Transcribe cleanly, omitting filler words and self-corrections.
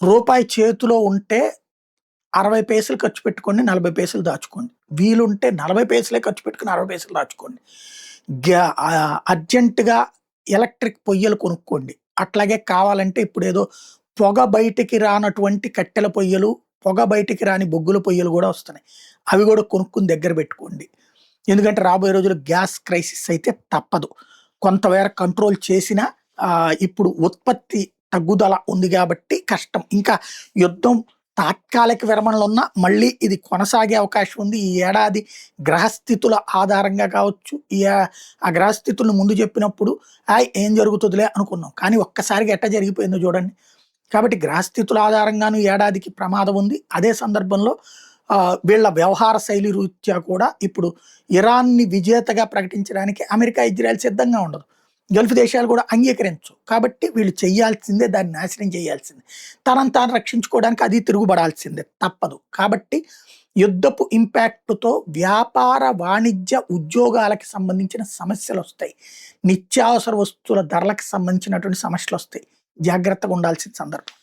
రూపాయి చేతిలో ఉంటే 60 పైసలు ఖర్చు పెట్టుకోండి, 40 పైసలు దాచుకోండి. వీలుంటే 40 పైసలే ఖర్చు పెట్టుకొని 60 పైసలు దాచుకోండి. అర్జెంట్‌గా ఎలక్ట్రిక్ పొయ్యలు కొనుక్కోండి. అట్లాగే కావాలంటే ఇప్పుడేదో పొగ బయటికి రానటువంటి కట్టెల పొయ్యలు, పొగ బయటికి రాని బొగ్గుల పొయ్యలు గూడా వస్తున్నాయి. అవి గూడా కొనుక్కొని దగ్గర పెట్టుకోండి. ఎందుకంటే రాబోయే రోజుల్లో గ్యాస్ క్రైసిస్ అయితే తప్పదు. కొంతమేర కంట్రోల్ చేసినా ఇప్పుడు ఉత్పత్తి తగ్గుదల ఉంది గాబట్టి కష్టం. ఇంకా యుద్ధం తాత్కాలిక విరమణలున్నా మళ్ళీ ఇది కొనసాగే అవకాశం ఉంది. ఈ ఏడాది గ్రహస్థితుల ఆధారంగా కావచ్చు, ఆ గ్రహస్థితులను ముందు చెప్పినప్పుడు ఏం జరుగుతుందిలే అనుకున్నాం. కానీ ఒక్కసారిగా ఎట్టా జరిగిపోయిందో చూడండి. కాబట్టి గ్రహస్థితుల ఆధారంగాను ఏడాదికి ప్రమాదం ఉంది. అదే సందర్భంలో వీళ్ళ వ్యవహార శైలి రీత్యా కూడా ఇప్పుడు ఇరాన్‌ని విజేతగా ప్రకటించడానికి అమెరికా, ఇజ్రాయెల్ సిద్ధంగా ఉండదు. గల్ఫ్ దేశాలు కూడా అంగీకరించవు. కాబట్టి వీళ్ళు చేయాల్సిందే, దాన్ని నాశనం చేయాల్సిందే. తనను తాను రక్షించుకోవడానికి అది తిరుగుబడాల్సిందే, తప్పదు. కాబట్టి యుద్ధపు ఇంపాక్ట్‌తో వ్యాపార, వాణిజ్య, ఉద్యోగాలకి సంబంధించిన సమస్యలొస్తాయి. నిత్యావసర వస్తువుల ధరలకు సంబంధించినటువంటి సమస్యలొస్తాయి. జాగ్రత్తగా ఉండాల్సిన సందర్భం.